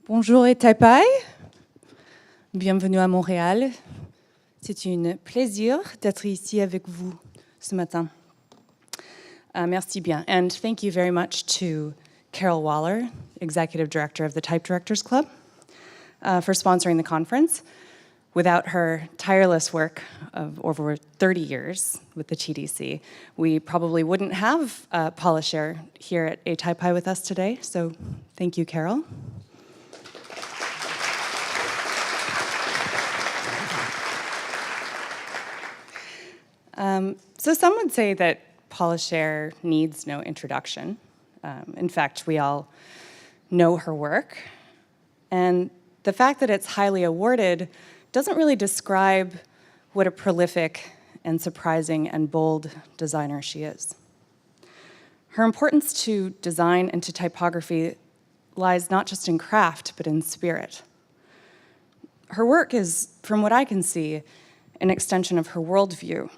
Bonjour ATypI, bienvenue à Montréal. C'est un plaisir d'être ici avec vous ce matin. Merci bien, and thank you very much to Carol Waller, Executive Director of the Type Directors Club, for sponsoring the conference. Without her tireless work of over 30 years with the TDC, we probably wouldn't have Paula Scher here at ATypI with us today, so thank you, Carol. So some would say that Paula Scher needs no introduction. In fact, we all know her work. And the fact that it's highly awarded doesn't really describe what a prolific and surprising and bold designer she is. Her importance to design and to typography lies not just in craft, but in spirit. Her work is, from what I can see, an extension of her worldview,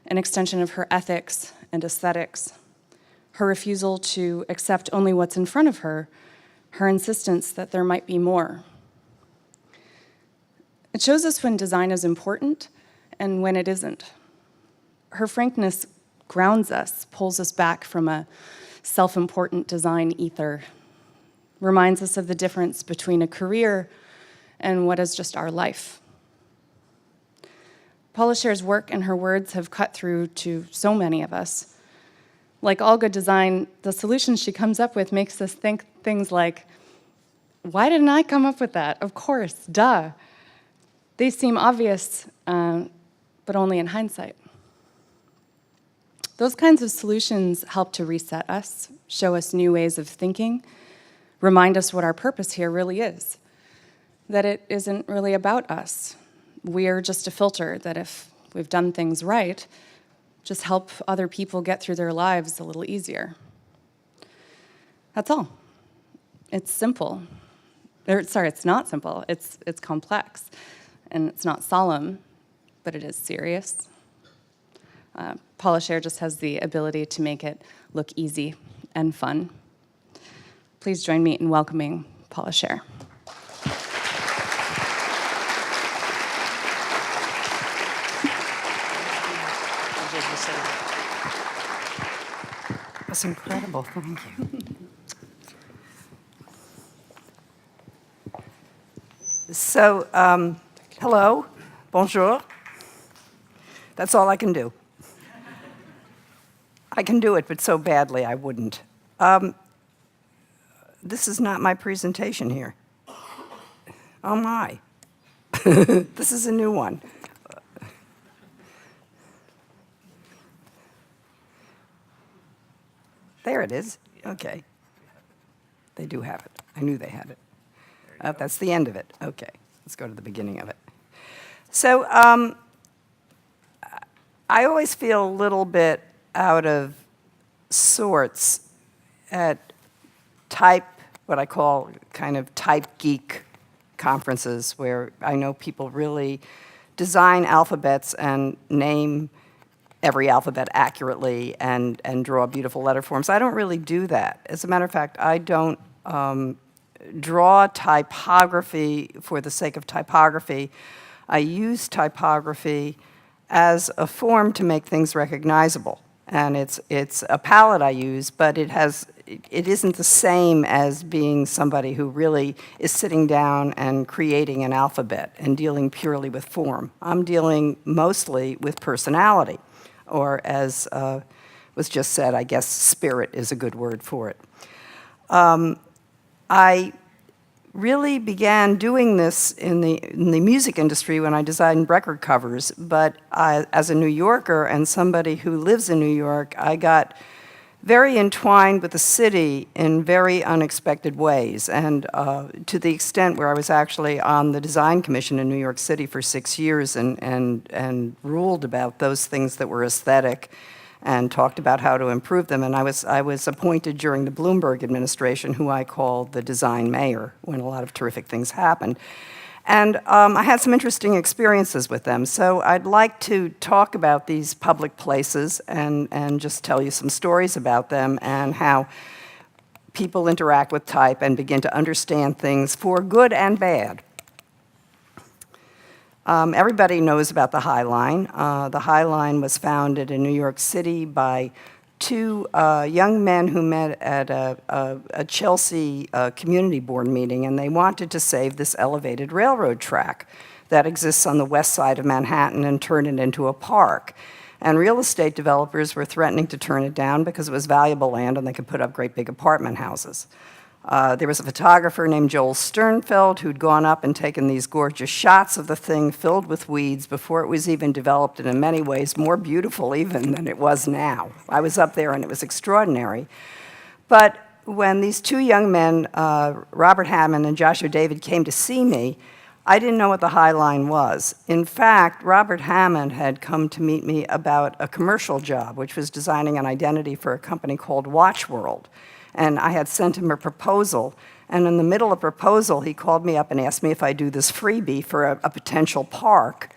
an extension of her ethics and aesthetics, her refusal to accept only what's in front of her, her insistence that there might be more. It shows us when design is important and when it isn't. Her frankness grounds us, pulls us back from a self-important design ether, reminds us of the difference between a career and what is just our life. Paula Scher's work and her words have cut through to so many of us. Like all good design, the solutions she comes up with makes us think things like, why didn't I come up with that? Of course, duh. They seem obvious, but only in hindsight. Those kinds of solutions help to reset us, show us new ways of thinking, remind us what our purpose here really is, that it isn't really about us. We're just a filter that if we've done things right, just help other people get through their lives a little easier. That's all. It's simple. It's not simple. It's complex. And it's not solemn, but it is serious. Paula Scher just has the ability to make it look easy and fun. Please join me in welcoming Paula Scher. That's incredible, thank you. So, hello, bonjour. That's all I can do. I can do it, but so badly I wouldn't. This is not my presentation here. Oh my. This is a new one. There it is. Okay. They do have it. I knew they had it. Oh, that's the end of it. Okay. Let's go to the beginning of it. So I always feel a little bit out of sorts at what I call kind of type geek conferences where I know people really design alphabets and name every alphabet accurately and draw beautiful letter forms. I don't really do that. As a matter of fact, I don't draw typography for the sake of typography. I use typography as a form to make things recognizable. And it's a palette I use, but it isn't the same as being somebody who really is sitting down and creating an alphabet and dealing purely with form. I'm dealing mostly with personality. Or as was just said, I guess spirit is a good word for it. I really began doing this in the music industry when I designed record covers, but as a New Yorker and somebody who lives in New York, I got very entwined with the city in very unexpected ways, and to the extent where I was actually on the design commission in New York City for 6 years and ruled about those things that were aesthetic and talked about how to improve them. And I was appointed during the Bloomberg administration, who I called the design mayor, when a lot of terrific things happened. And I had some interesting experiences with them. So I'd like to talk about these public places and just tell you some stories about them and how people interact with type and begin to understand things for good and bad. Everybody knows about the High Line. The High Line was founded in New York City by two young men who met at a Chelsea community board meeting, and they wanted to save this elevated railroad track that exists on the west side of Manhattan and turn it into a park. And real estate developers were threatening to turn it down because it was valuable land and they could put up great big apartment houses. There was a photographer named Joel Sternfeld who'd gone up and taken these gorgeous shots of the thing filled with weeds before it was even developed, and in many ways more beautiful even than it was now. I was up there and it was extraordinary. But when these two young men, Robert Hammond and Joshua David, came to see me, I didn't know what the High Line was. In fact, Robert Hammond had come to meet me about a commercial job, which was designing an identity for a company called Watchworld. And I had sent him a proposal, and in the middle of the proposal, he called me up and asked me if I'd do this freebie for a potential park.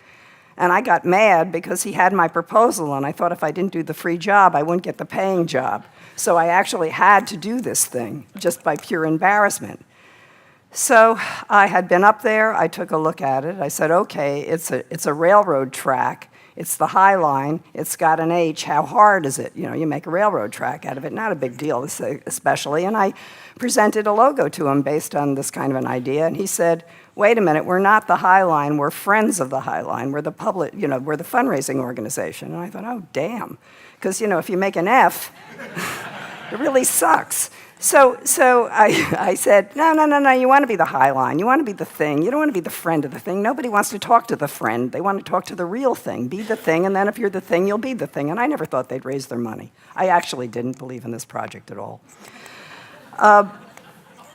And I got mad because he had my proposal, and I thought if I didn't do the free job, I wouldn't get the paying job. So I actually had to do this thing, just by pure embarrassment. So I had been up there, I took a look at it, I said, okay, it's a railroad track, it's the High Line, it's got an H, how hard is it? You know, you make a railroad track out of it, not a big deal especially, and I presented a logo to him based on this kind of an idea, and he said, wait a minute, we're not the High Line, we're friends of the High Line, we're the public, you know, we're the fundraising organization. And I thought, oh, damn, because, you know, if you make an F, it really sucks. So I said, no, you want to be the High Line. You want to be the thing. You don't want to be the friend of the thing. Nobody wants to talk to the friend. They want to talk to the real thing. Be the thing, and then if you're the thing, you'll be the thing. And I never thought they'd raise their money. I actually didn't believe in this project at all.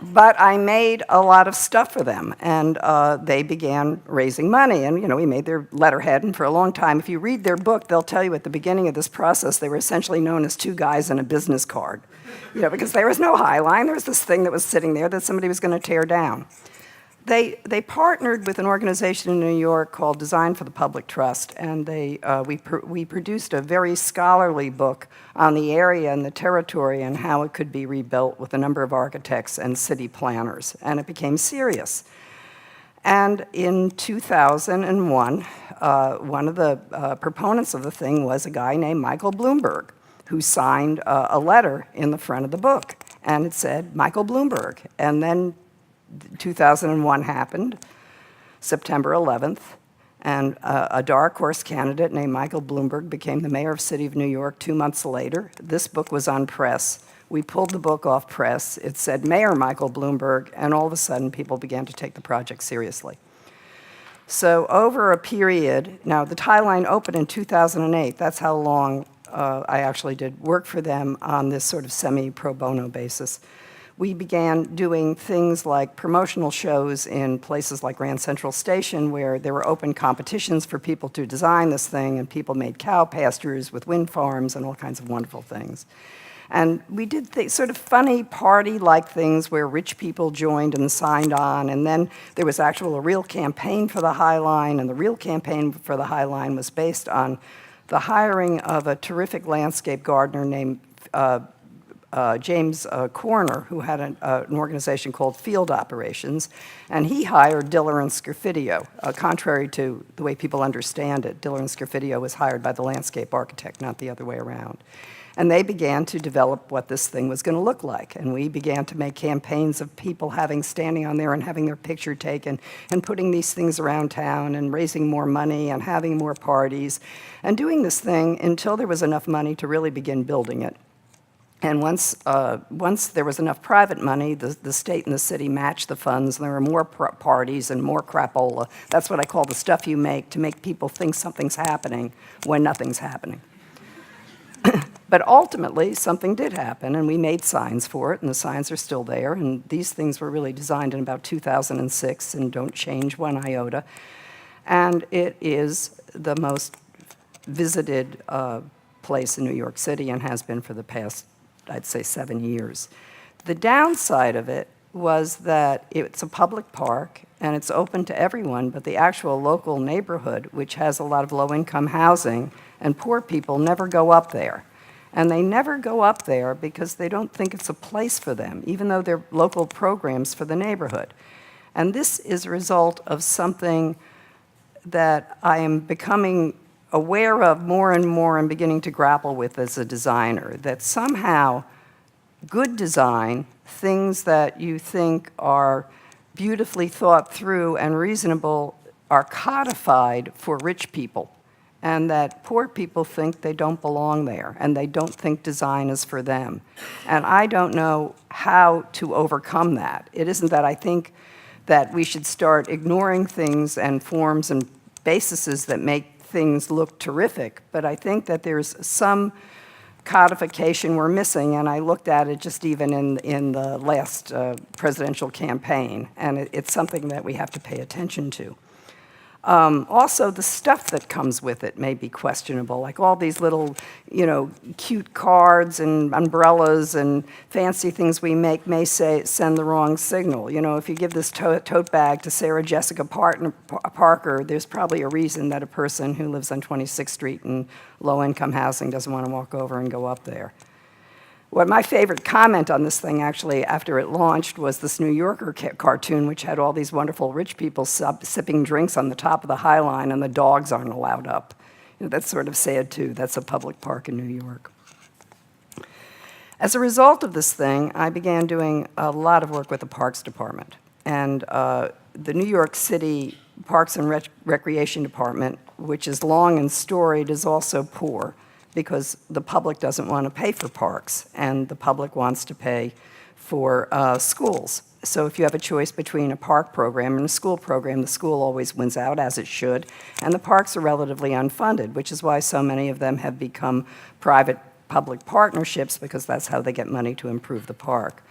But I made a lot of stuff for them, and they began raising money. And, you know, we made their letterhead, and for a long time, if you read their book, they'll tell you at the beginning of this process, they were essentially known as two guys and a business card. You know, because there was no High Line. There was this thing that was sitting there that somebody was going to tear down. They partnered with an organization in New York called Design for the Public Trust, and we produced a very scholarly book on the area and the territory and how it could be rebuilt with a number of architects and city planners, and it became serious. And in 2001, one of the proponents of the thing was a guy named Michael Bloomberg, who signed a letter in the front of the book, and it said, Michael Bloomberg. And then 2001 happened, September 11th, and a dark horse candidate named Michael Bloomberg became the mayor of the city of New York 2 months later. This book was on press. We pulled the book off press. It said Mayor Michael Bloomberg, and all of a sudden people began to take the project seriously. So over a period, now the High Line opened in 2008. That's how long I actually did work for them on this sort of semi-pro bono basis. We began doing things like promotional shows in places like Grand Central Station, where there were open competitions for people to design this thing, and people made cow pastures with wind farms and all kinds of wonderful things. And we did sort of funny party-like things where rich people joined and signed on, and then there was a real campaign for the High Line, and the real campaign for the High Line was based on the hiring of a terrific landscape gardener named James Corner, who had an organization called Field Operations, and he hired Diller and Scarfidio. Contrary to the way people understand it, Diller and Scarfidio was hired by the landscape architect, not the other way around. And they began to develop what this thing was going to look like. And we began to make campaigns of people standing on there and having their picture taken and putting these things around town and raising more money and having more parties and doing this thing until there was enough money to really begin building it. And once there was enough private money, the state and the city matched the funds, and there were more parties and more crapola. That's what I call the stuff you make to make people think something's happening when nothing's happening. But ultimately, something did happen, and we made signs for it, and the signs are still there. And these things were really designed in about 2006 and don't change one iota. And it is the most visited place in New York City and has been for the past, I'd say, 7 years. The downside of it was that it's a public park, and it's open to everyone, but the actual local neighborhood, which has a lot of low-income housing, and poor people never go up there. And they never go up there because they don't think it's a place for them, even though they're local programs for the neighborhood. And this is a result of something that I am becoming aware of more and more and beginning to grapple with as a designer, that somehow good design, things that you think are beautifully thought through and reasonable, are codified for rich people, and that poor people think they don't belong there, and they don't think design is for them. And I don't know how to overcome that. It isn't that I think that we should start ignoring things and forms and bases that make things look terrific, but I think that there's some codification we're missing, and I looked at it just even in the last presidential campaign, and it's something that we have to pay attention to. Also, the stuff that comes with it may be questionable, like all these little, cute cards and umbrellas and fancy things we make may send the wrong signal. If you give this tote bag to Sarah Jessica Parker, there's probably a reason that a person who lives on 26th Street in low-income housing doesn't want to walk over and go up there. What my favorite comment on this thing, actually, after it launched, was this New Yorker cartoon, which had all these wonderful rich people sipping drinks on the top of the High Line, and the dogs aren't allowed up. That's sort of sad, too. That's a public park in New York. As a result of this thing, I began doing a lot of work with the Parks Department. And the New York City Parks and Recreation Department, which is long and storied, is also poor, because the public doesn't want to pay for parks, and the public wants to pay for schools. So if you have a choice between a park program and a school program, the school always wins out, as it should, and the parks are relatively unfunded, which is why so many of them have become private-public partnerships, because that's how they get money to improve the park.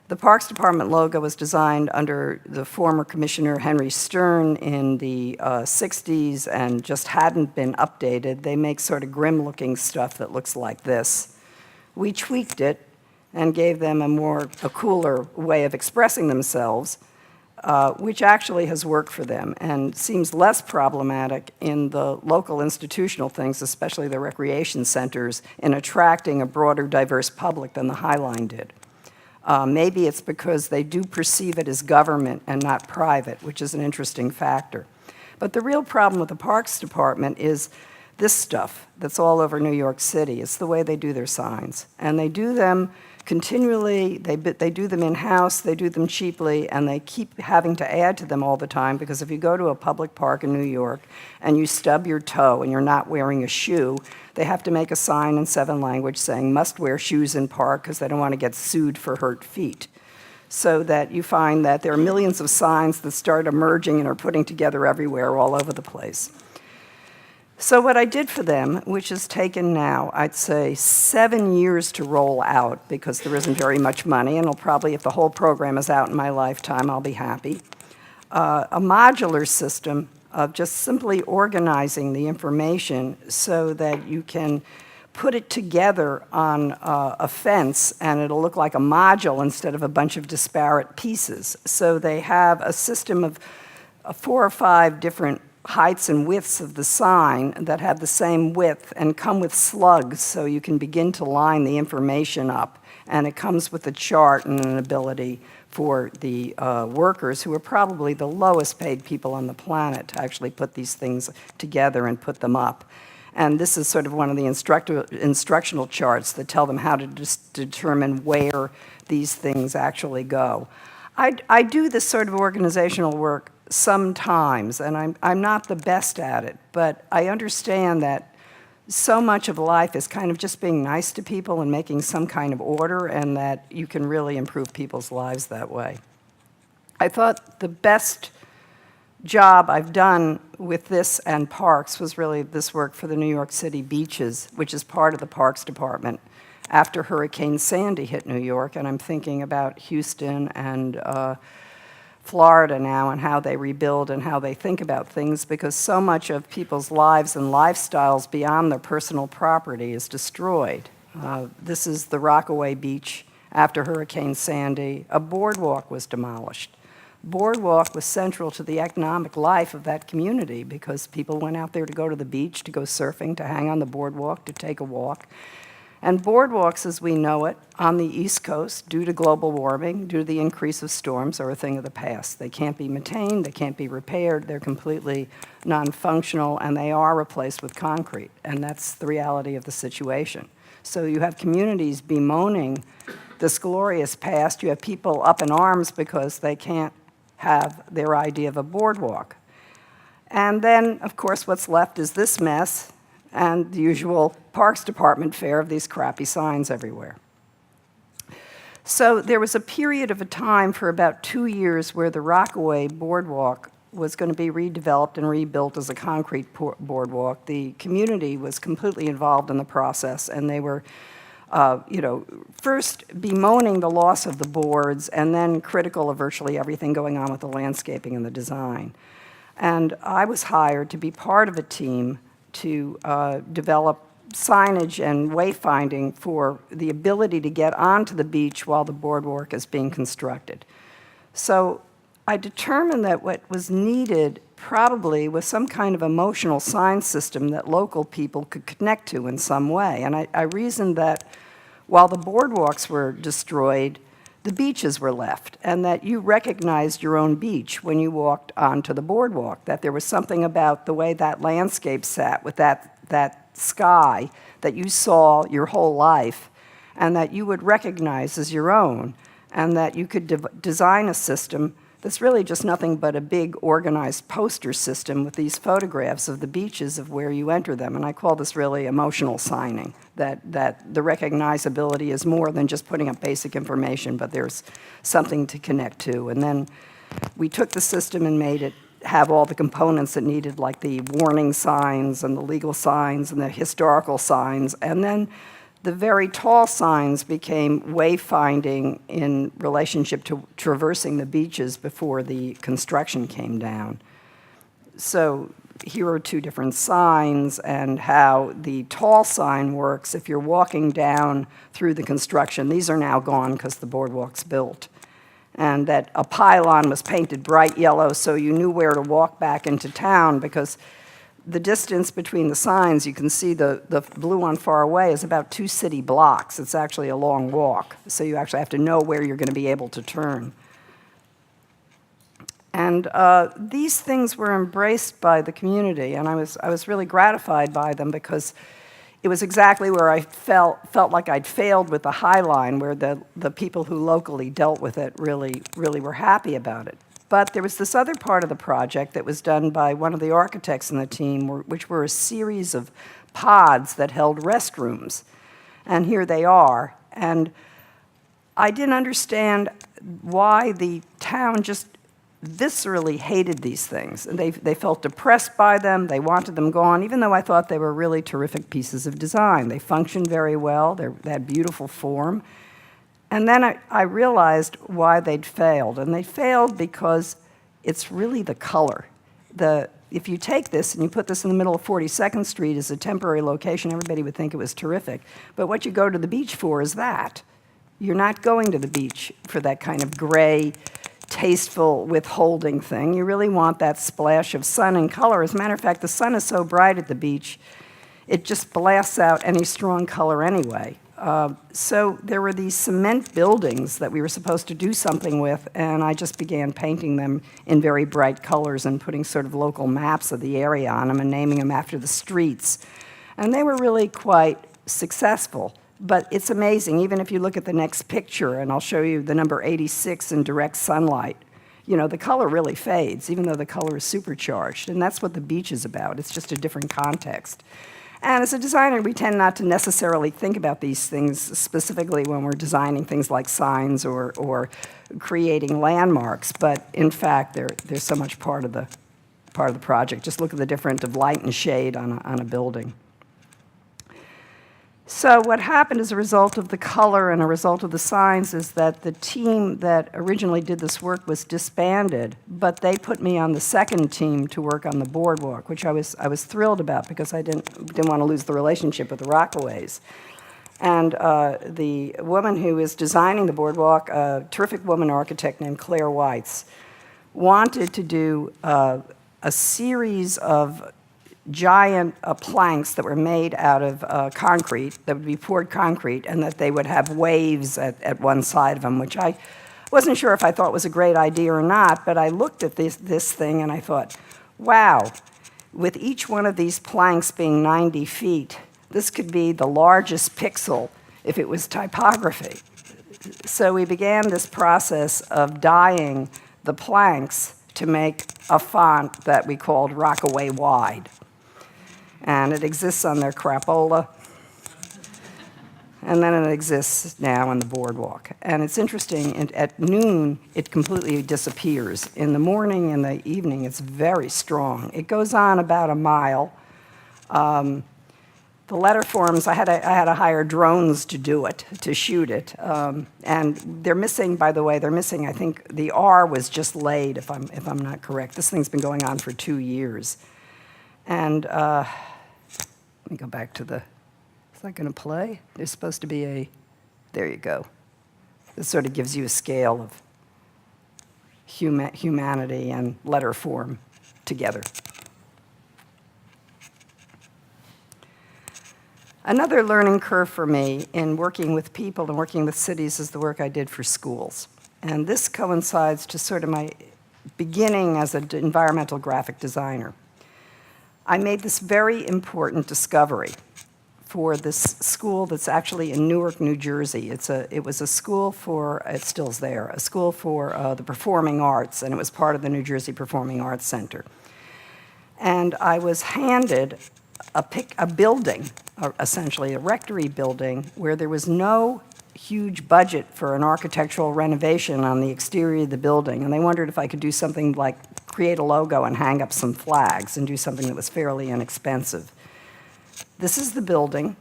The Parks Department logo was designed under the former Commissioner Henry Stern in the 60s and just hadn't been updated. They make sort of grim-looking stuff that looks like this. We tweaked it and gave them a cooler way of expressing themselves, which actually has worked for them and seems less problematic in the local institutional things, especially the recreation centers, in attracting a broader, diverse public than the High Line did. Maybe it's because they do perceive it as government and not private, which is an interesting factor. But the real problem with the Parks Department is this stuff that's all over New York City. It's the way they do their signs. And they do them continually, they do them in-house, they do them cheaply, and they keep having to add to them all the time, because if you go to a public park in New York and you stub your toe and you're not wearing a shoe, they have to make a sign in 7 languages saying must wear shoes in park, because they don't want to get sued for hurt feet. So that you find that there are millions of signs that start emerging and are putting together everywhere all over the place. So what I did for them, which has taken now, I'd say, 7 years to roll out, because there isn't very much money, and it'll probably, if the whole program is out in my lifetime, I'll be happy. A modular system of just simply organizing the information so that you can put it together on a fence, and it'll look like a module instead of a bunch of disparate pieces. So they have a system of 4 or 5 different heights and widths of the sign that have the same width and come with slugs, so you can begin to line the information up. And it comes with a chart and an ability for the workers, who are probably the lowest paid people on the planet, to actually put these things together and put them up. And this is sort of one of the instructional charts that tell them how to determine where these things actually go. I do this sort of organizational work sometimes, and I'm not the best at it, but I understand that so much of life is kind of just being nice to people and making some kind of order, and that you can really improve people's lives that way. I thought the best job I've done with this and parks was really this work for the New York City beaches, which is part of the Parks Department, after Hurricane Sandy hit New York, and I'm thinking about Houston and Florida now, and how they rebuild and how they think about things, because so much of people's lives and lifestyles beyond their personal property is destroyed. This is the Rockaway Beach after Hurricane Sandy. A boardwalk was demolished. Boardwalk was central to the economic life of that community, because people went out there to go to the beach, to go surfing, to hang on the boardwalk, to take a walk. And boardwalks, as we know it, on the East Coast, due to global warming, due to the increase of storms, are a thing of the past. They can't be maintained, they can't be repaired, they're completely non-functional, and they are replaced with concrete. And that's the reality of the situation. So you have communities bemoaning this glorious past. You have people up in arms because they can't have their idea of a boardwalk. And then, of course, what's left is this mess and the usual Parks Department fare of these crappy signs everywhere. So there was a period of a time for about 2 years where the Rockaway Boardwalk was going to be redeveloped and rebuilt as a concrete boardwalk. The community was completely involved in the process, and they were first bemoaning the loss of the boards and then critical of virtually everything going on with the landscaping and the design. And I was hired to be part of a team to develop signage and wayfinding for the ability to get onto the beach while the boardwalk is being constructed. So I determined that what was needed probably was some kind of emotional sign system that local people could connect to in some way. And I reasoned that while the boardwalks were destroyed, the beaches were left, and that you recognized your own beach when you walked onto the boardwalk, that there was something about the way that landscape sat with that sky that you saw your whole life, and that you would recognize as your own, and that you could design a system that's really just nothing but a big organized poster system with these photographs of the beaches of where you enter them. And I call this really emotional signing, that the recognizability is more than just putting up basic information, but there's something to connect to. And then we took the system and made it have all the components it needed, like the warning signs and the legal signs and the historical signs. And then the very tall signs became wayfinding in relationship to traversing the beaches before the construction came down. So here are two different signs and how the tall sign works. If you're walking down through the construction, these are now gone because the boardwalk's built. And that a pylon was painted bright yellow so you knew where to walk back into town, because the distance between the signs, you can see the blue one far away, is about 2 city blocks. It's actually a long walk, so you actually have to know where you're going to be able to turn. And these things were embraced by the community, and I was really gratified by them, because it was exactly where I felt like I'd failed with the High Line, where the people who locally dealt with it really were happy about it. But there was this other part of the project that was done by one of the architects in the team, which were a series of pods that held restrooms. And here they are. And I didn't understand why the town just viscerally hated these things. And they felt depressed by them. They wanted them gone, even though I thought they were really terrific pieces of design. They functioned very well. They had beautiful form. And then I realized why they'd failed. And they failed because it's really the color. If you take this and you put this in the middle of 42nd Street as a temporary location, everybody would think it was terrific. But what you go to the beach for is that. You're not going to the beach for that kind of gray, tasteful withholding thing. You really want that splash of sun and color. As a matter of fact, the sun is so bright at the beach, it just blasts out any strong color anyway. So there were these cement buildings that we were supposed to do something with, and I just began painting them in very bright colors and putting sort of local maps of the area on them and naming them after the streets. And they were really quite successful. But it's amazing, even if you look at the next picture, and I'll show you the number 86 in direct sunlight, the color really fades, even though the color is supercharged. And that's what the beach is about. It's just a different context. And as a designer, we tend not to necessarily think about these things specifically when we're designing things like signs or creating landmarks. But in fact, they're so much part of the project. Just look at the difference of light and shade on a building. So what happened as a result of the color and a result of the signs is that the team that originally did this work was disbanded, but they put me on the second team to work on the boardwalk, which I was thrilled about, because I didn't want to lose the relationship with the Rockaways. And the woman who is designing the boardwalk, a terrific woman architect named Claire Weitz, wanted to do a series of giant planks that were made out of concrete, that would be poured concrete, and that they would have waves at one side of them, which I wasn't sure if I thought was a great idea or not, but I looked at this thing and I thought, wow, with each one of these planks being 90 feet, this could be the largest pixel if it was typography. So we began this process of dyeing the planks to make a font that we called Rockaway Wide. And it exists on their crapola, and then it exists now on the boardwalk. And it's interesting, at noon, it completely disappears. In the morning and the evening, it's very strong. It goes on about a mile. The letter forms, I had to hire drones to do it, to shoot it. And they're missing, by the way, I think the R was just laid, if I'm not correct. This thing's been going on for 2 years. And let me go back to the, is that going to play? There's supposed to be there you go. This sort of gives you a scale of humanity and letter form together. Another learning curve for me in working with people and working with cities is the work I did for schools. And this coincides to sort of my beginning as an environmental graphic designer. I made this very important discovery for this school that's actually in Newark, New Jersey. It was a school for, it still's there, a school for the performing arts, and it was part of the New Jersey Performing Arts Center. And I was handed a building, or essentially a rectory building, where there was no huge budget for an architectural renovation on the exterior of the building. And they wondered if I could do something like create a logo and hang up some flags and do something that was fairly inexpensive. This is the building,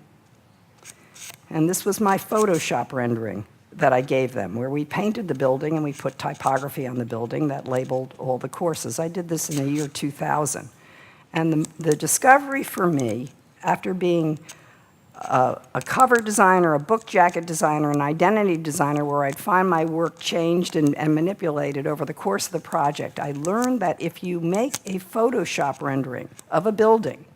and this was my Photoshop rendering that I gave them, where we painted the building and we put typography on the building that labeled all the courses. I did this in the year 2000. And the discovery for me, after being a cover designer, a book jacket designer, an identity designer, where I'd find my work changed and manipulated over the course of the project, I learned that if you make a Photoshop rendering of a building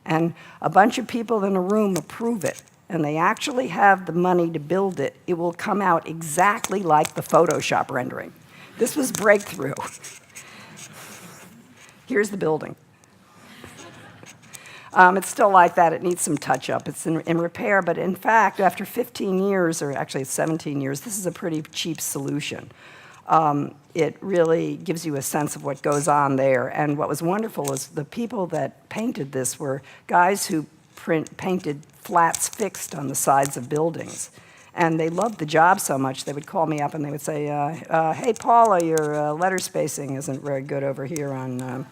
and a bunch of people in a room approve it, and they actually have the money to build it, it will come out exactly like the Photoshop rendering. This was breakthrough. Here's the building. It's still like that. It needs some touch-up. It's in repair, but in fact, after 15 years, or actually 17 years, this is a pretty cheap solution. It really gives you a sense of what goes on there. And what was wonderful is the people that painted this were guys who painted flats fixed on the sides of buildings. And they loved the job so much, they would call me up and they would say, hey, Paula, your letter spacing isn't very good over here on,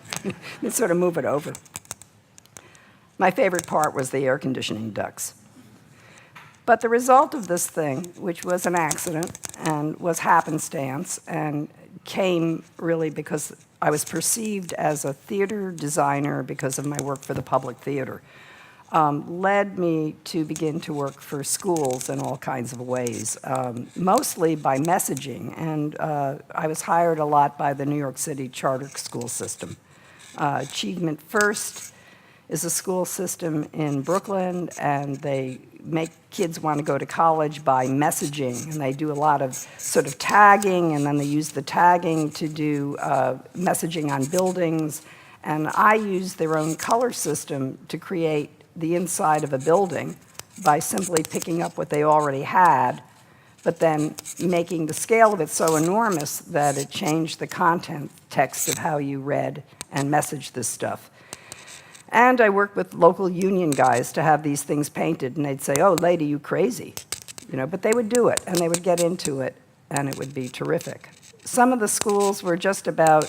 they'd sort of move it over. My favorite part was the air conditioning ducts. But the result of this thing, which was an accident and was happenstance and came really because I was perceived as a theater designer because of my work for the public theater, led me to begin to work for schools in all kinds of ways, mostly by messaging. And I was hired a lot by the New York City charter school system. Achievement First is a school system in Brooklyn, and they make kids want to go to college by messaging, and they do a lot of sort of tagging, and then they use the tagging to do messaging on buildings, and I use their own color system to create the inside of a building by simply picking up what they already had, but then making the scale of it so enormous that it changed the content text of how you read and messaged this stuff. And I worked with local union guys to have these things painted, and they'd say, oh, lady, you crazy. You know, but they would do it, and they would get into it, and it would be terrific. Some of the schools were just about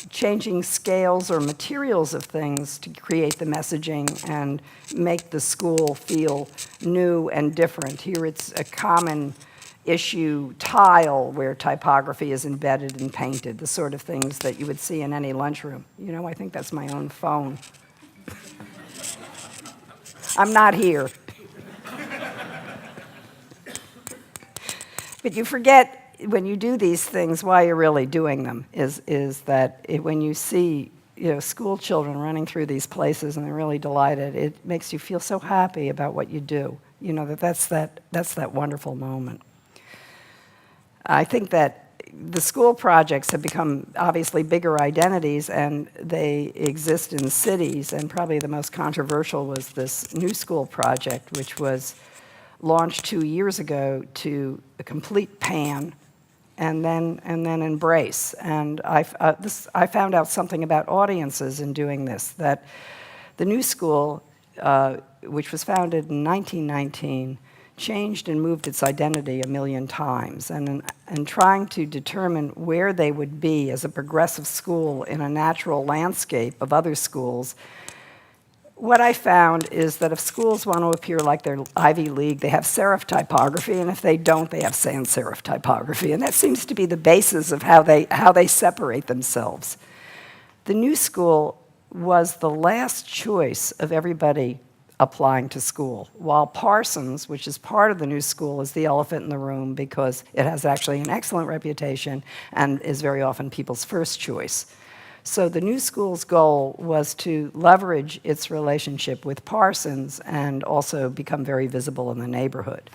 changing scales or materials of things to create the messaging and make the school feel new and different. Here it's a common issue tile where typography is embedded and painted, the sort of things that you would see in any lunchroom. You know, I think that's my own phone. I'm not here. But you forget when you do these things why you're really doing them, is that when you see school children running through these places and they're really delighted, it makes you feel so happy about what you do. That's that wonderful moment. I think that the school projects have become obviously bigger identities, and they exist in cities, and probably the most controversial was this new school project, which was launched 2 years ago to a complete pan and then embrace. And I found out something about audiences in doing this, that the new school, which was founded in 1919, changed and moved its identity 1,000,000 times. And trying to determine where they would be as a progressive school in a natural landscape of other schools, what I found is that if schools want to appear like they're Ivy League, they have serif typography, and if they don't, they have sans serif typography. And that seems to be the basis of how they separate themselves. The new school was the last choice of everybody applying to school, while Parsons, which is part of the new school, is the elephant in the room because it has actually an excellent reputation and is very often people's first choice. So the new school's goal was to leverage its relationship with Parsons and also become very visible in the neighborhood.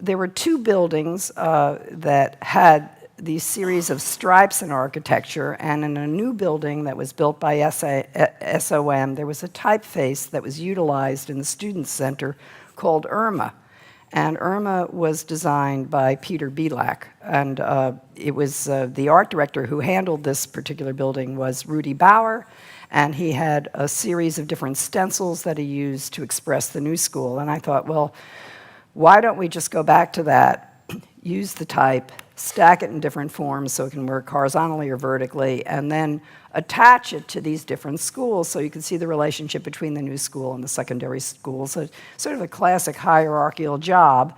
There were 2 buildings that had these series of stripes in architecture, and in a new building that was built by SOM, there was a typeface that was utilized in the Student Center called Irma. And Irma was designed by Peter Bielak, and it was the art director who handled this particular building was Rudy Bauer, and he had a series of different stencils that he used to express the new school. And I thought, well, why don't we just go back to that, use the type, stack it in different forms so it can work horizontally or vertically, and then attach it to these different schools so you can see the relationship between the new school and the secondary school. So sort of a classic hierarchical job.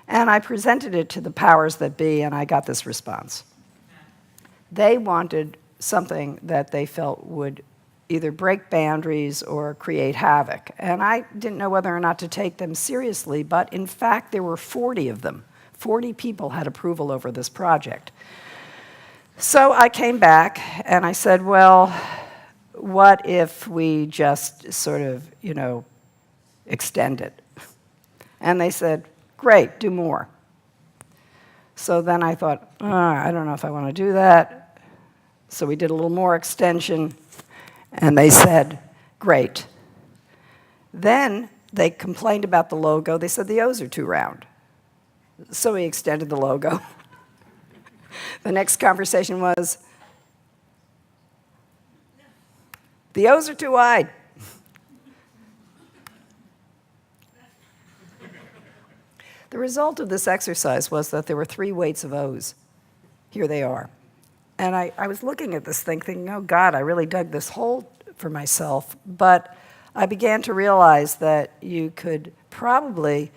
And I presented it to the powers that be, and I got this response. They wanted something that they felt would either break boundaries or create havoc. And I didn't know whether or not to take them seriously, but in fact there were 40 of them. 40 people had approval over this project. So I came back and I said, well, what if we just sort of, extend it? And they said, great, do more. So then I thought, I don't know if I want to do that. So we did a little more extension, and they said, great. Then they complained about the logo. They said the O's are too round. So we extended the logo. The next conversation was, the O's are too wide. The result of this exercise was that there were 3 weights of O's. Here they are. And I was looking at this thing thinking, oh God, I really dug this hole for myself. But I began to realize that you could probably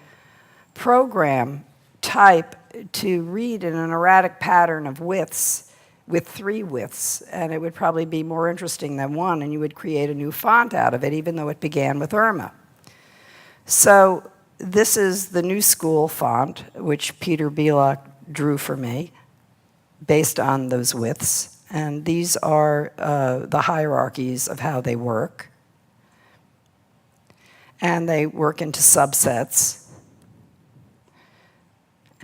program type to read in an erratic pattern of widths with 3 widths, and it would probably be more interesting than 1, and you would create a new font out of it, even though it began with Irma. So this is the new school font, which Peter Bielak drew for me, based on those widths, and these are the hierarchies of how they work. And they work into subsets,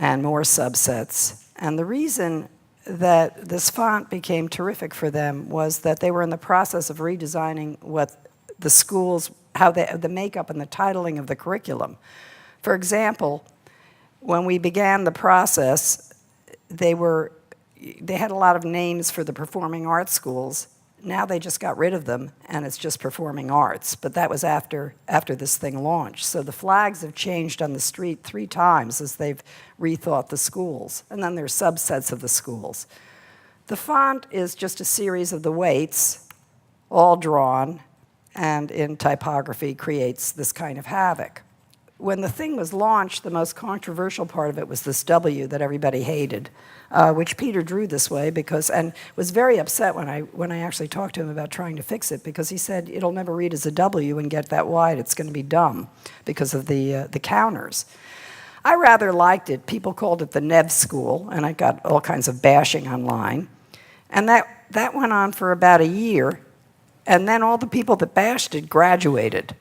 and more subsets. And the reason that this font became terrific for them was that they were in the process of redesigning what the schools, the makeup and the titling of the curriculum. For example, when we began the process, they had a lot of names for the performing arts schools. Now they just got rid of them, and it's just performing arts. But that was after this thing launched. So the flags have changed on the street 3 times as they've rethought the schools. And then there's subsets of the schools. The font is just a series of the weights, all drawn, and in typography creates this kind of havoc. When the thing was launched, the most controversial part of it was this W that everybody hated, which Peter drew this way and was very upset when I actually talked to him about trying to fix it, because he said it'll never read as a W and get that wide. It's going to be dumb because of the counters. I rather liked it. People called it the Nev School, and I got all kinds of bashing online. And that went on for about a year. and then all the people that bashed it graduated.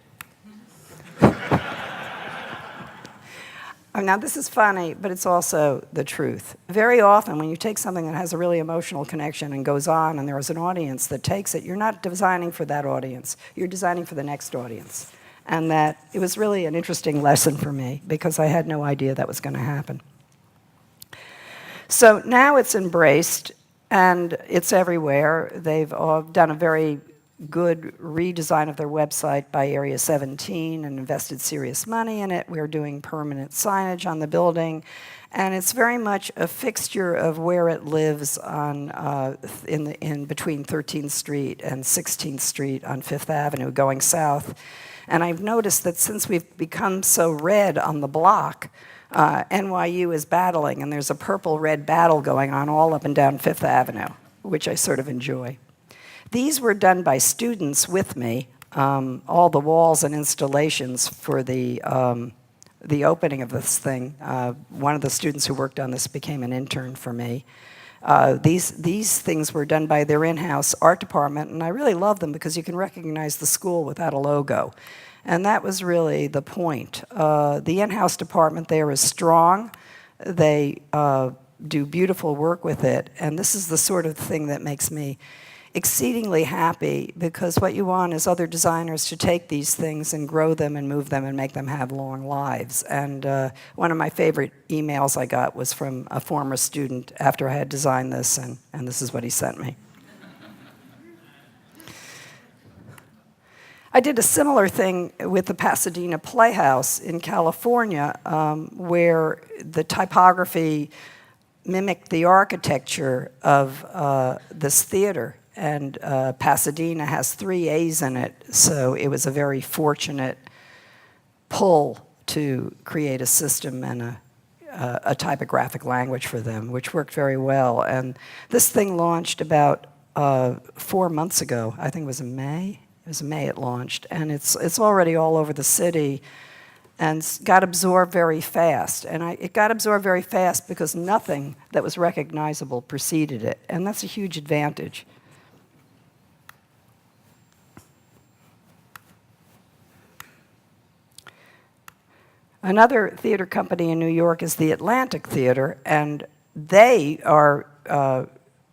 Now, this is funny, but it's also the truth. Very often, when you take something that has a really emotional connection and goes on, and there is an audience that takes it, you're not designing for that audience. You're designing for the next audience. And that it was really an interesting lesson for me, because I had no idea that was going to happen. So now it's embraced, and it's everywhere. They've done a very good redesign of their website by Area 17 and invested serious money in it. We're doing permanent signage on the building, and it's very much a fixture of where it lives on in between 13th Street and 16th Street on Fifth Avenue going south. And I've noticed that since we've become so red on the block, NYU is battling, and there's a purple-red battle going on all up and down Fifth Avenue, which I sort of enjoy. These were done by students with me, all the walls and installations for the opening of this thing. One of the students who worked on this became an intern for me. These things were done by their in-house art department, and I really love them because you can recognize the school without a logo. And that was really the point. The in-house department there is strong. They do beautiful work with it, and this is the sort of thing that makes me exceedingly happy, because what you want is other designers to take these things and grow them and move them and make them have long lives. And one of my favorite emails I got was from a former student after I had designed this, and this is what he sent me. I did a similar thing with the Pasadena Playhouse in California, where the typography mimicked the architecture of this theater. And Pasadena has 3 A's in it, so it was a very fortunate pull to create a system and a typographic language for them, which worked very well. And this thing launched about 4 months ago. I think it was in May. It was in May it launched, and it's already all over the city, and got absorbed very fast. And it got absorbed very fast because nothing that was recognizable preceded it, and that's a huge advantage. Another theater company in New York is the Atlantic Theater, and they are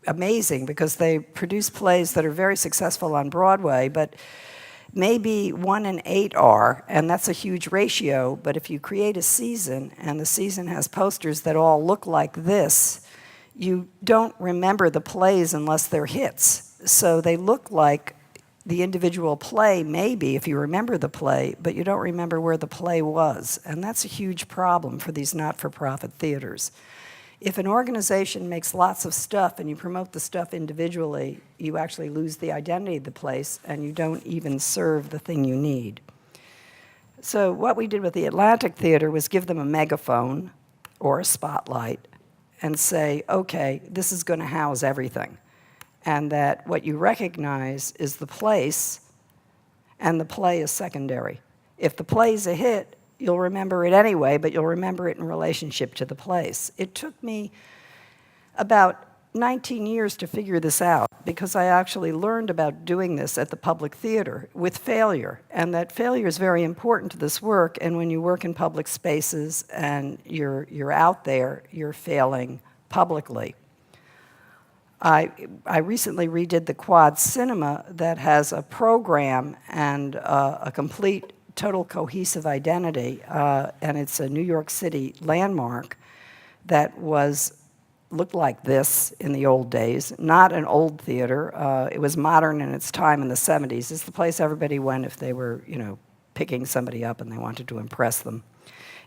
amazing because they produce plays that are very successful on Broadway, but maybe 1 in 8 are, and that's a huge ratio. But if you create a season, and the season has posters that all look like this, you don't remember the plays unless they're hits. So they look like the individual play, maybe, if you remember the play, but you don't remember where the play was. And that's a huge problem for these not-for-profit theaters. If an organization makes lots of stuff and you promote the stuff individually, you actually lose the identity of the place, and you don't even serve the thing you need. So what we did with the Atlantic Theater was give them a megaphone or a spotlight and say, okay, this is going to house everything. And that what you recognize is the place, and the play is secondary. If the play's a hit, you'll remember it anyway, but you'll remember it in relationship to the place. It took me about 19 years to figure this out, because I actually learned about doing this at the Public Theater with failure, and that failure is very important to this work. And when you work in public spaces and you're out there, you're failing publicly. I recently redid the Quad Cinema that has a program and a complete total cohesive identity, and it's a New York City landmark that looked like this in the old days, not an old theater. It was modern in its time in the 70s. It's the place everybody went if they were, picking somebody up and they wanted to impress them.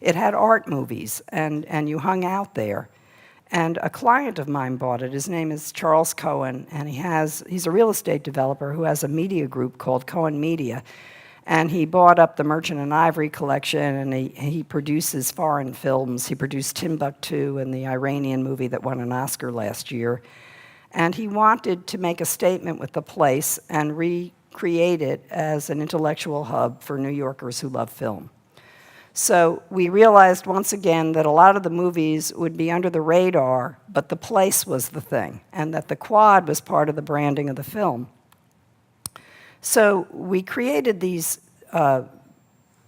It had art movies, and you hung out there. And a client of mine bought it. His name is Charles Cohen, and he's a real estate developer who has a media group called Cohen Media. And he bought up the Merchant and Ivory collection, and he produces foreign films. He produced Timbuktu and the Iranian movie that won an Oscar last year. And he wanted to make a statement with the place and recreate it as an intellectual hub for New Yorkers who love film. So we realized once again that a lot of the movies would be under the radar, but the place was the thing, and that the Quad was part of the branding of the film. So we created these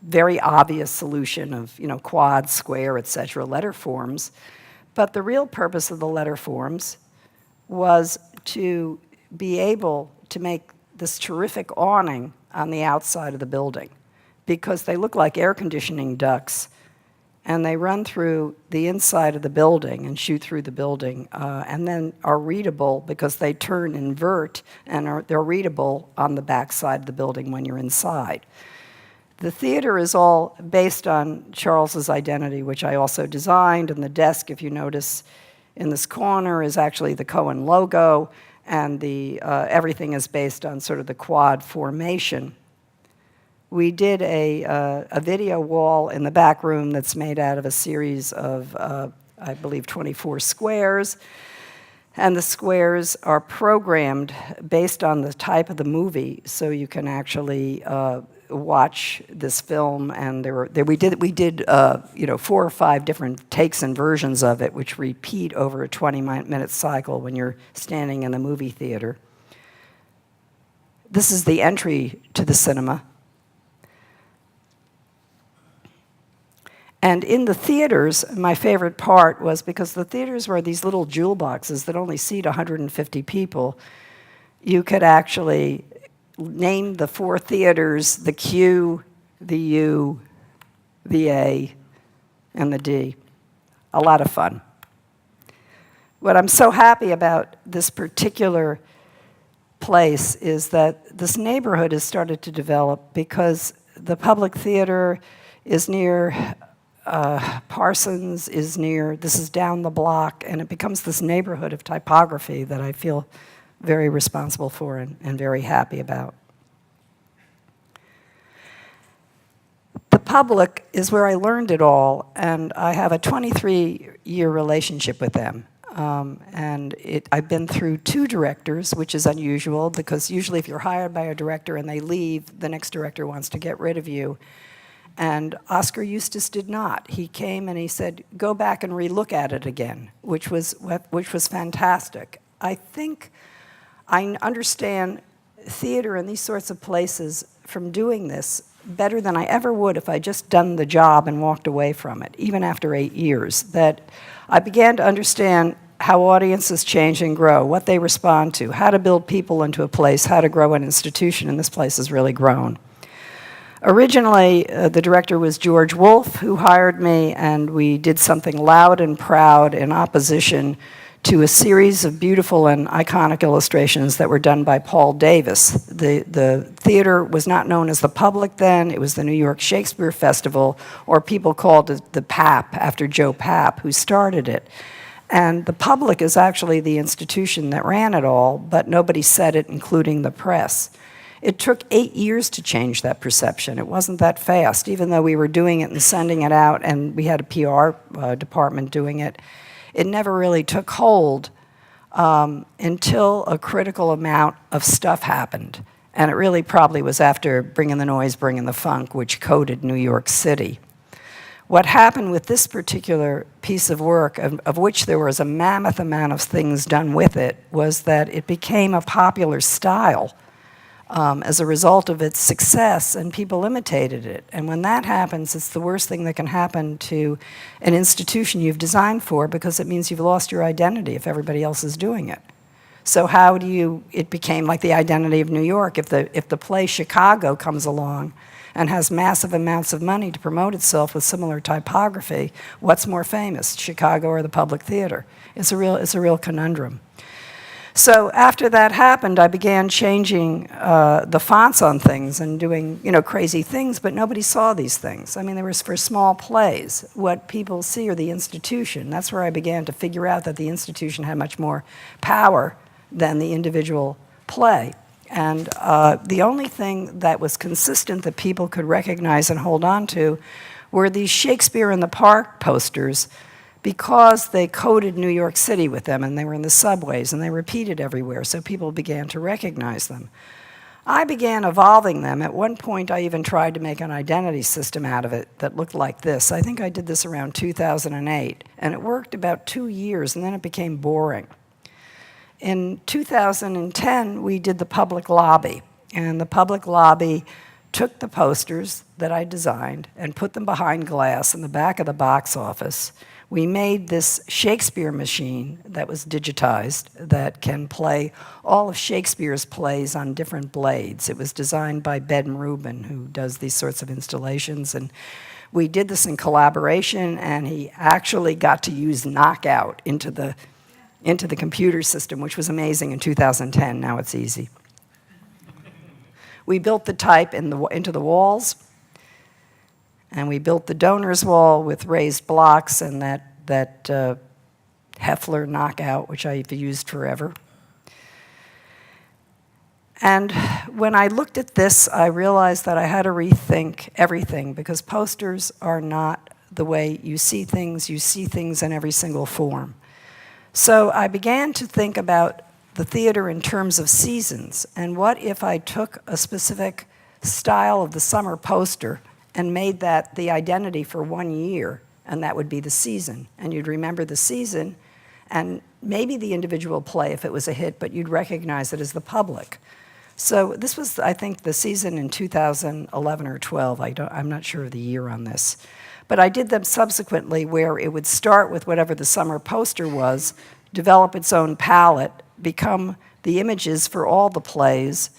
very obvious solution of, quad, square, et cetera, letter forms. But the real purpose of the letter forms was to be able to make this terrific awning on the outside of the building, because they look like air conditioning ducts, and they run through the inside of the building and shoot through the building, and then are readable because they turn invert, and they're readable on the back side of the building when you're inside. The theater is all based on Charles's identity, which I also designed, and the desk, if you notice in this corner, is actually the Cohen logo, and everything is based on sort of the quad formation. We did a video wall in the back room that's made out of a series of, I believe, 24 squares, and the squares are programmed based on the type of the movie, so you can actually watch this film. And we did 4 or 5 different takes and versions of it, which repeat over a 20-minute cycle when you're standing in the movie theater. This is the entry to the cinema. And in the theaters, my favorite part was, because the theaters were these little jewel boxes that only seat 150 people, you could actually name the 4 theaters: the Q, the U, the A, and the D. A lot of fun. What I'm so happy about this particular place is that this neighborhood has started to develop, because the public theater is near Parsons, this is down the block, and it becomes this neighborhood of typography that I feel very responsible for and very happy about. The public is where I learned it all, and I have a 23-year relationship with them. I've been through 2 directors, which is unusual, because usually if you're hired by a director and they leave, the next director wants to get rid of you. And Oscar Eustis did not. He came and he said, go back and relook at it again, which was fantastic. I think I understand theater and these sorts of places from doing this better than I ever would if I just done the job and walked away from it, even after 8 years. That I began to understand how audiences change and grow, what they respond to, how to build people into a place, how to grow an institution, and this place has really grown. Originally, the director was George Wolfe, who hired me, and we did something loud and proud in opposition to a series of beautiful and iconic illustrations that were done by Paul Davis. The theater was not known as the Public then. It was the New York Shakespeare Festival, or people called it the PAP, after Joe Papp, who started it. And the Public is actually the institution that ran it all, but nobody said it, including the press. It took 8 years to change that perception. It wasn't that fast, even though we were doing it and sending it out, and we had a PR department doing it. It never really took hold until a critical amount of stuff happened. And it really probably was after Bringing the Noise, Bringing the Funk, which coded New York City. What happened with this particular piece of work, of which there was a mammoth amount of things done with it, was that it became a popular style as a result of its success, and people imitated it. And when that happens, it's the worst thing that can happen to an institution you've designed for, because it means you've lost your identity if everybody else is doing it. So how do you, it became like the identity of New York. If the play Chicago comes along and has massive amounts of money to promote itself with similar typography, what's more famous, Chicago or the Public Theater? It's a real conundrum. So after that happened, I began changing the fonts on things and doing, crazy things, but nobody saw these things. I mean, they were for small plays. What people see are the institution. That's where I began to figure out that the institution had much more power than the individual play. And the only thing that was consistent that people could recognize and hold on to were these Shakespeare in the Park posters, because they coded New York City with them, and they were in the subways, and they repeated everywhere, so people began to recognize them. I began evolving them. At one point, I even tried to make an identity system out of it that looked like this. I think I did this around 2008, and it worked about 2 years, and then it became boring. In 2010, we did the public lobby, And the public lobby took the posters that I designed and put them behind glass in the back of the box office. We made this Shakespeare machine that was digitized that can play all of Shakespeare's plays on different blades. It was designed by Ben Rubin, who does these sorts of installations. And we did this in collaboration, and he actually got to use Knockout into the computer system, which was amazing in 2010. Now it's easy. We built the type into the walls, and we built the donor's wall with raised blocks and that Heffler Knockout, which I've used forever. And when I looked at this, I realized that I had to rethink everything, because posters are not the way you see things. You see things in every single form. So I began to think about the theater in terms of seasons, and what if I took a specific style of the summer poster and made that the identity for 1 year, and that would be the season. And you'd remember the season, and maybe the individual play if it was a hit, but you'd recognize it as the public. So this was, I think, the season in 2011 or 12. I'm not sure of the year on this. But I did them subsequently, where it would start with whatever the summer poster was, develop its own palette, become the images for all the plays,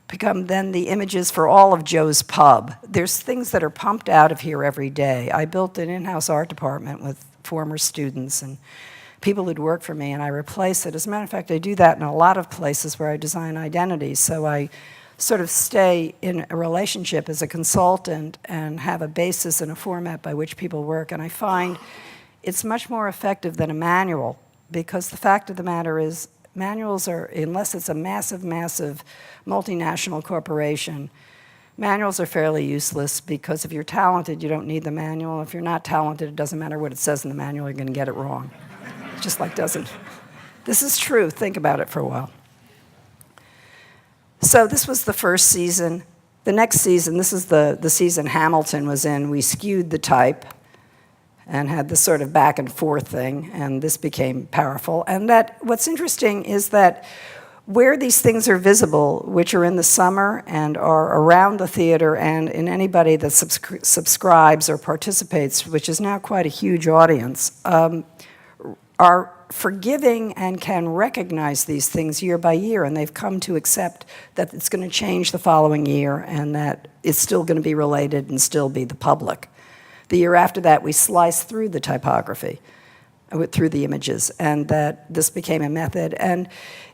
become then the images for all of Joe's Pub. There's things that are pumped out of here every day. I built an in-house art department with former students and people who'd worked for me, and I replace it. As a matter of fact, I do that in a lot of places where I design identities. So I sort of stay in a relationship as a consultant and have a basis and a format by which people work. And I find it's much more effective than a manual, because the fact of the matter is manuals are, unless it's a massive, massive multinational corporation, manuals are fairly useless, because if you're talented, you don't need the manual. If you're not talented, it doesn't matter what it says in the manual, you're going to get it wrong. Just like doesn't. This is true. Think about it for a while. So this was the first season. The next season, this is the season Hamilton was in, we skewed the type and had this sort of back and forth thing, and this became powerful. And that what's interesting is that where these things are visible, which are in the summer and are around the theater and in anybody that subscribes or participates, which is now quite a huge audience, are forgiving and can recognize these things year by year, and they've come to accept that it's going to change the following year and that it's still going to be related and still be the public. The year after that, we sliced through the typography, through the images, and that this became a method. And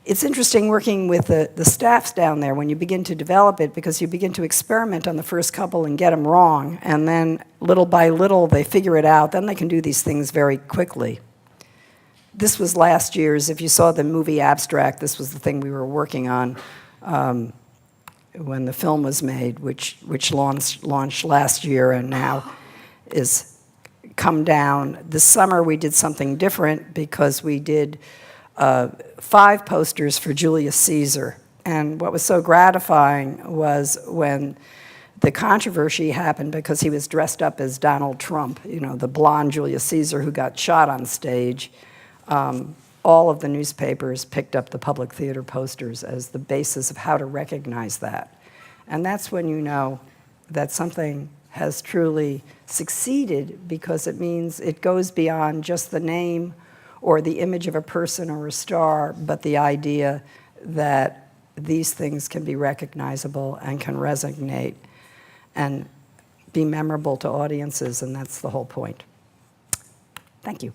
it's interesting working with the staffs down there when you begin to develop it, because you begin to experiment on the first couple and get them wrong, and then little by little they figure it out. Then they can do these things very quickly. This was last year's. If you saw the movie Abstract, this was the thing we were working on when the film was made, which launched last year and now is come down. This summer we did something different, because we did 5 posters for Julius Caesar. And what was so gratifying was when the controversy happened, because he was dressed up as Donald Trump, you know, the blonde Julius Caesar who got shot on stage. All of the newspapers picked up the public theater posters as the basis of how to recognize that. And that's when you know that something has truly succeeded, because it means it goes beyond just the name or the image of a person or a star, but the idea that these things can be recognizable and can resonate and be memorable to audiences, and that's the whole point. Thank you.